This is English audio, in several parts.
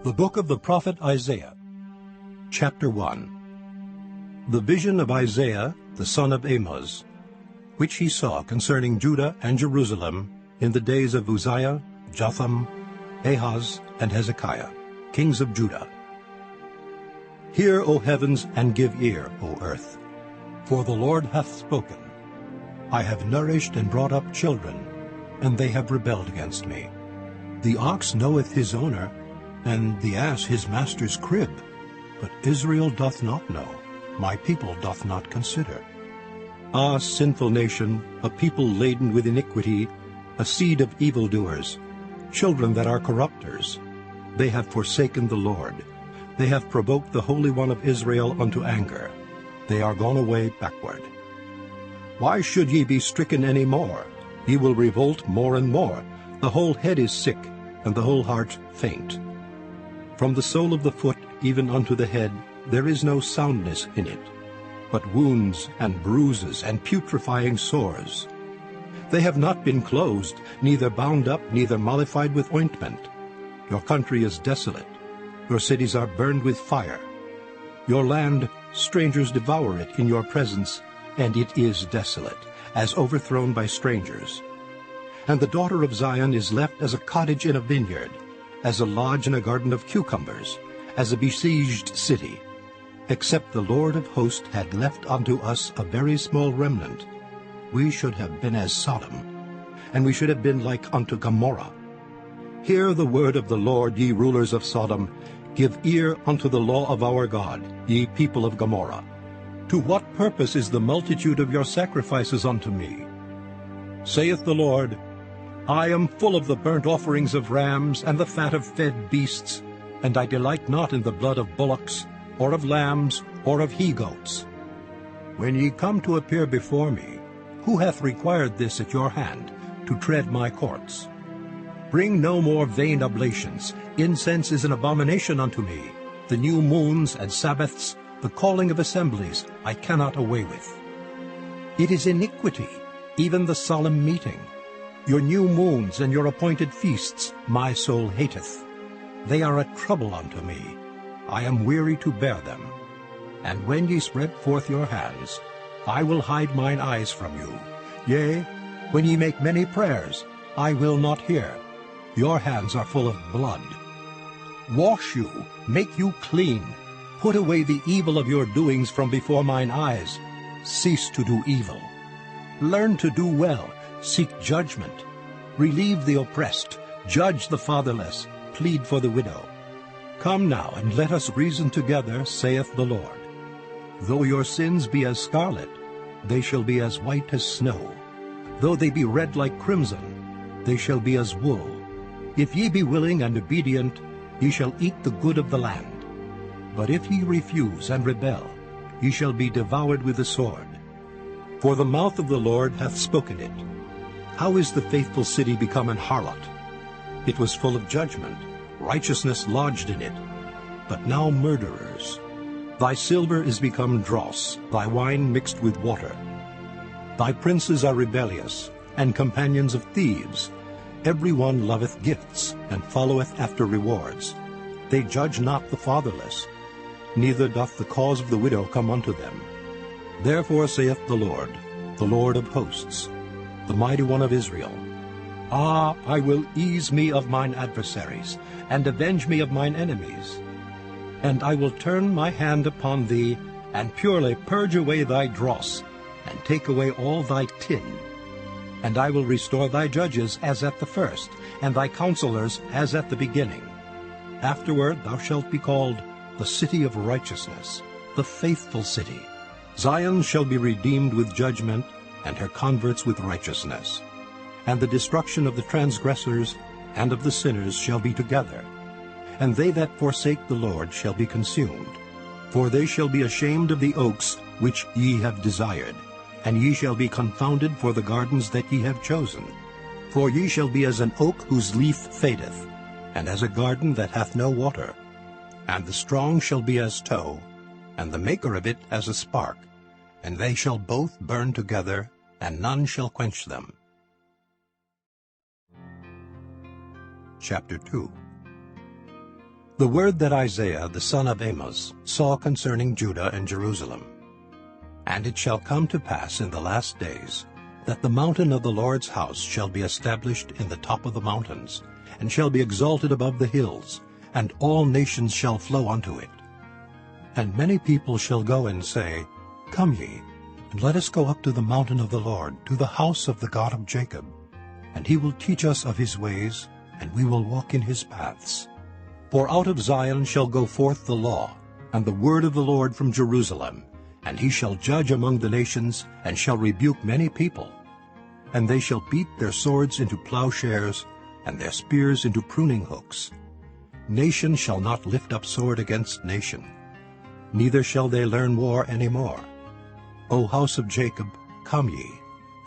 The book of the prophet Isaiah, chapter 1. The vision of Isaiah, the son of Amoz, which he saw concerning Judah and Jerusalem in the days of Uzziah, Jotham, Ahaz, and Hezekiah, kings of Judah. Hear, O heavens, and give ear, O earth, for the Lord hath spoken. I have nourished and brought up children, and they have rebelled against me. The ox knoweth his owner, and the ass his master's crib. But Israel doth not know, my people doth not consider. Ah, sinful nation, a people laden with iniquity, a seed of evildoers, children that are corrupters. They have forsaken the Lord. They have provoked the Holy One of Israel unto anger. They are gone away backward. Why should ye be stricken any more? Ye will revolt more and more. The whole head is sick, and the whole heart faint. From the sole of the foot even unto the head there is no soundness in it, but wounds and bruises and putrefying sores. They have not been closed, neither bound up, neither mollified with ointment. Your country is desolate. Your cities are burned with fire. Your land, strangers devour it in your presence, and it is desolate, as overthrown by strangers. And the daughter of Zion is left as a cottage in a vineyard, as a lodge in a garden of cucumbers, as a besieged city. Except the Lord of hosts had left unto us a very small remnant, we should have been as Sodom, and we should have been like unto Gomorrah. Hear the word of the Lord, ye rulers of Sodom. Give ear unto the law of our God, ye people of Gomorrah. To what purpose is the multitude of your sacrifices unto me? Saith the Lord, I am full of the burnt offerings of rams and the fat of fed beasts, and I delight not in the blood of bullocks, or of lambs, or of he-goats. When ye come to appear before me, who hath required this at your hand, to tread my courts? Bring no more vain oblations. Incense is an abomination unto me. The new moons and Sabbaths, the calling of assemblies, I cannot away with. It is iniquity, even the solemn meeting. Your new moons and your appointed feasts my soul hateth. They are a trouble unto me. I am weary to bear them. And when ye spread forth your hands, I will hide mine eyes from you. Yea, when ye make many prayers, I will not hear. Your hands are full of blood. Wash you, make you clean. Put away the evil of your doings from before mine eyes. Cease to do evil. Learn to do well. Seek judgment. Relieve the oppressed. Judge the fatherless. Plead for the widow. Come now, and let us reason together, saith the Lord. Though your sins be as scarlet, they shall be as white as snow. Though they be red like crimson, they shall be as wool. If ye be willing and obedient, ye shall eat the good of the land. But if ye refuse and rebel, ye shall be devoured with the sword. For the mouth of the Lord hath spoken it. How is the faithful city become an harlot? It was full of judgment, righteousness lodged in it, but now murderers. Thy silver is become dross, thy wine mixed with water. Thy princes are rebellious, and companions of thieves. Every one loveth gifts, and followeth after rewards. They judge not the fatherless, neither doth the cause of the widow come unto them. Therefore saith the Lord of hosts, the mighty one of Israel, Ah, I will ease me of mine adversaries, and avenge me of mine enemies. And I will turn my hand upon thee, and purely purge away thy dross, and take away all thy tin. And I will restore thy judges as at the first, and thy counselors as at the beginning. Afterward thou shalt be called the city of righteousness, the faithful city. Zion shall be redeemed with judgment, and her converts with righteousness. And the destruction of the transgressors and of the sinners shall be together. And they that forsake the Lord shall be consumed. For they shall be ashamed of the oaks which ye have desired, and ye shall be confounded for the gardens that ye have chosen. For ye shall be as an oak whose leaf fadeth, and as a garden that hath no water. And the strong shall be as tow, and the maker of it as a spark, and they shall both burn together, and none shall quench them. Chapter 2. The word that Isaiah the son of Amoz saw concerning Judah and Jerusalem. And it shall come to pass in the last days, that the mountain of the Lord's house shall be established in the top of the mountains, and shall be exalted above the hills, and all nations shall flow unto it. And many people shall go and say, Come ye, and let us go up to the mountain of the Lord, to the house of the God of Jacob. And he will teach us of his ways, and we will walk in his paths. For out of Zion shall go forth the law, and the word of the Lord from Jerusalem. And he shall judge among the nations, and shall rebuke many people. And they shall beat their swords into plowshares, and their spears into pruning hooks. Nation shall not lift up sword against nation, neither shall they learn war any more. O house of Jacob, come ye,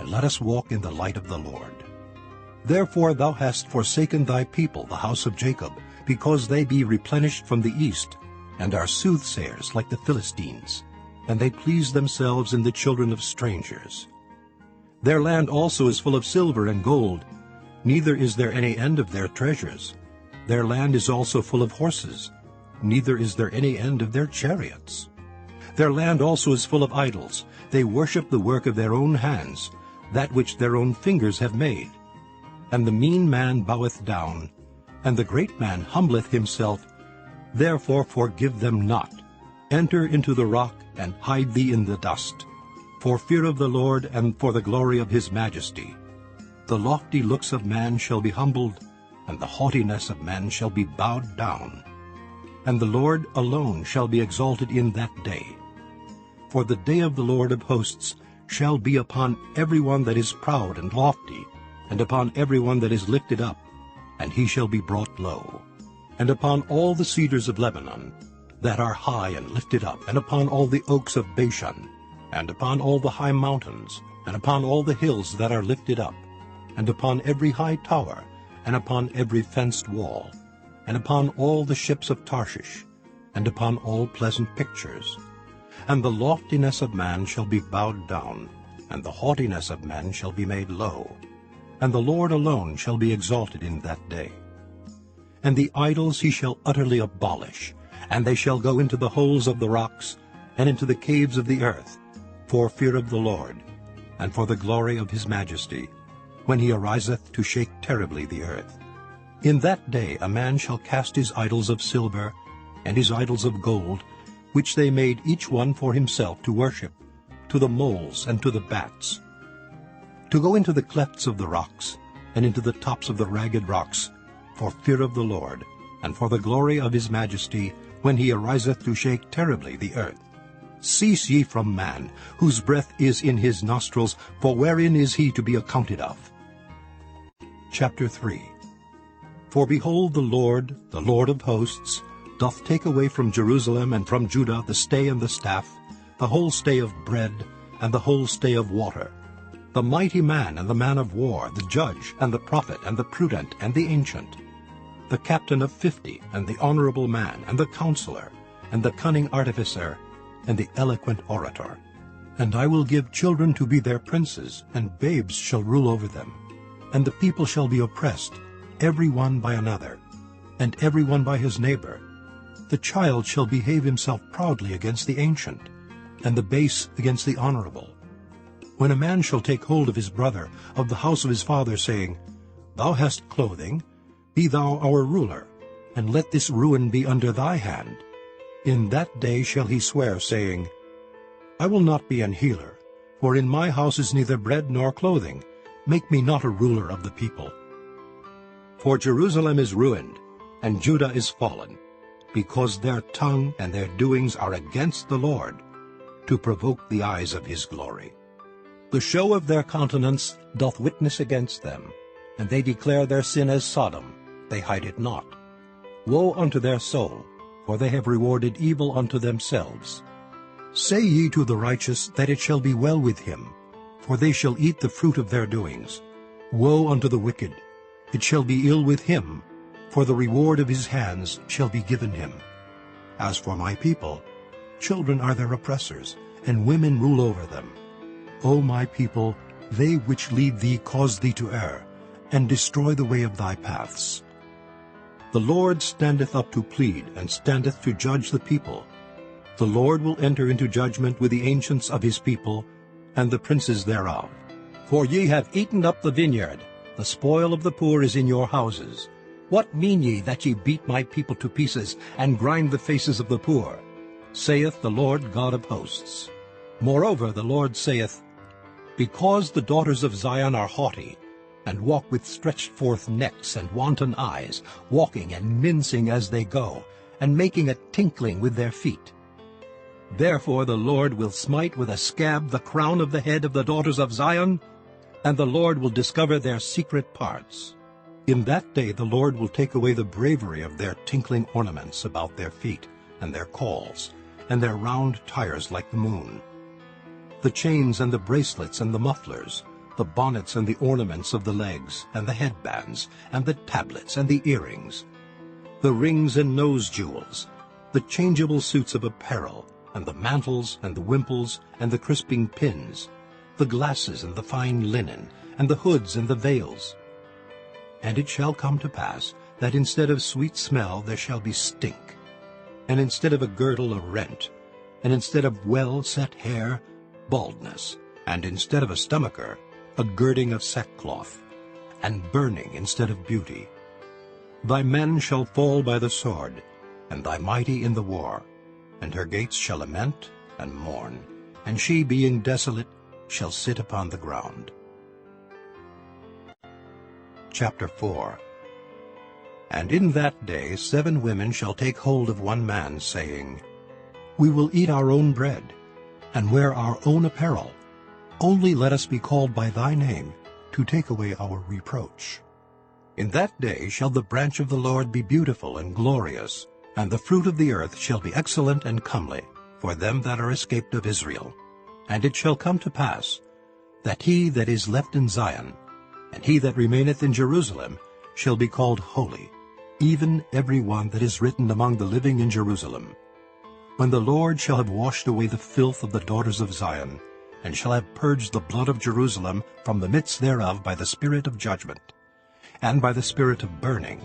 and let us walk in the light of the Lord. Therefore thou hast forsaken thy people, the house of Jacob, because they be replenished from the east, and are soothsayers like the Philistines, and they please themselves in the children of strangers. Their land also is full of silver and gold, neither is there any end of their treasures. Their land is also full of horses, neither is there any end of their chariots. Their land also is full of idols. They worship the work of their own hands, that which their own fingers have made. And the mean man boweth down, and the great man humbleth himself. Therefore forgive them not. Enter into the rock, and hide thee in the dust, for fear of the Lord and for the glory of his majesty. The lofty looks of man shall be humbled, and the haughtiness of man shall be bowed down. And the Lord alone shall be exalted in that day. For the day of the Lord of hosts shall be upon every one that is proud and lofty, and upon every one that is lifted up, and he shall be brought low. And upon all the cedars of Lebanon, that are high and lifted up, and upon all the oaks of Bashan, and upon all the high mountains, and upon all the hills that are lifted up, and upon every high tower, and upon every fenced wall, and upon all the ships of Tarshish, and upon all pleasant pictures. And the loftiness of man shall be bowed down, and the haughtiness of man shall be made low, and the Lord alone shall be exalted in that day. And the idols he shall utterly abolish, and they shall go into the holes of the rocks, and into the caves of the earth, for fear of the Lord, and for the glory of his majesty, when he ariseth to shake terribly the earth. In that day a man shall cast his idols of silver, and his idols of gold, which they made each one for himself to worship, to the moles and to the bats, to go into the clefts of the rocks, and into the tops of the ragged rocks, for fear of the Lord, and for the glory of his majesty, when he ariseth to shake terribly the earth. Cease ye from man, whose breath is in his nostrils, for wherein is he to be accounted of? Chapter 3. For behold, the Lord of hosts, doth take away from Jerusalem and from Judah the stay and the staff, the whole stay of bread, and the whole stay of water, the mighty man and the man of war, the judge and the prophet and the prudent and the ancient, the captain of 50, and the honorable man, and the counselor, and the cunning artificer, and the eloquent orator. And I will give children to be their princes, and babes shall rule over them. And the people shall be oppressed, every one by another, and every one by his neighbor. The child shall behave himself proudly against the ancient, and the base against the honorable. When a man shall take hold of his brother, of the house of his father, saying, Thou hast clothing, be thou our ruler, and let this ruin be under thy hand. In that day shall he swear, saying, I will not be an healer, for in my house is neither bread nor clothing. Make me not a ruler of the people. For Jerusalem is ruined, and Judah is fallen, because their tongue and their doings are against the Lord, to provoke the eyes of his glory. The show of their countenance doth witness against them, and they declare their sin as Sodom, they hide it not. Woe unto their soul, for they have rewarded evil unto themselves. Say ye to the righteous that it shall be well with him, for they shall eat the fruit of their doings. Woe unto the wicked, it shall be ill with him, for the reward of his hands shall be given him. As for my people, children are their oppressors, and women rule over them. O my people, they which lead thee cause thee to err, and destroy the way of thy paths. The Lord standeth up to plead, and standeth to judge the people. The Lord will enter into judgment with the ancients of his people, and the princes thereof. For ye have eaten up the vineyard, the spoil of the poor is in your houses. What mean ye that ye beat my people to pieces, and grind the faces of the poor? Saith the Lord God of hosts. Moreover the Lord saith, Because the daughters of Zion are haughty, and walk with stretched forth necks and wanton eyes, walking and mincing as they go, and making a tinkling with their feet. Therefore the Lord will smite with a scab the crown of the head of the daughters of Zion, and the Lord will discover their secret parts. In that day the Lord will take away the bravery of their tinkling ornaments about their feet, and their calls, and their round tires like the moon. The chains and the bracelets and the mufflers, the bonnets and the ornaments of the legs, and the headbands, and the tablets and the earrings, the rings and nose jewels, the changeable suits of apparel, and the mantles and the wimples and the crisping pins, the glasses and the fine linen, and the hoods and the veils. And it shall come to pass that instead of sweet smell there shall be stink, and instead of a girdle a rent, and instead of well-set hair baldness, and instead of a stomacher a girding of sackcloth, and burning instead of beauty. Thy men shall fall by the sword, and thy mighty in the war, and her gates shall lament and mourn, and she, being desolate, shall sit upon the ground. Chapter 4. And in that day 7 women shall take hold of one man, saying, We will eat our own bread, and wear our own apparel. Only let us be called by thy name, to take away our reproach. In that day shall the branch of the Lord be beautiful and glorious, and the fruit of the earth shall be excellent and comely, for them that are escaped of Israel. And it shall come to pass, that he that is left in Zion, and he that remaineth in Jerusalem, shall be called holy, even every one that is written among the living in Jerusalem. When the Lord shall have washed away the filth of the daughters of Zion, and shall have purged the blood of Jerusalem from the midst thereof by the spirit of judgment, and by the spirit of burning.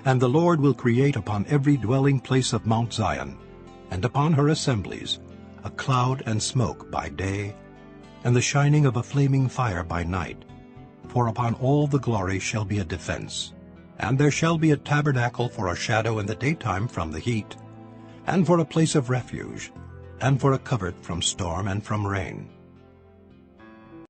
And the Lord will create upon every dwelling place of Mount Zion, and upon her assemblies, a cloud and smoke by day, and the shining of a flaming fire by night. For upon all the glory shall be a defense. And there shall be a tabernacle for a shadow in the daytime from the heat, and for a place of refuge, and for a covert from storm and from rain.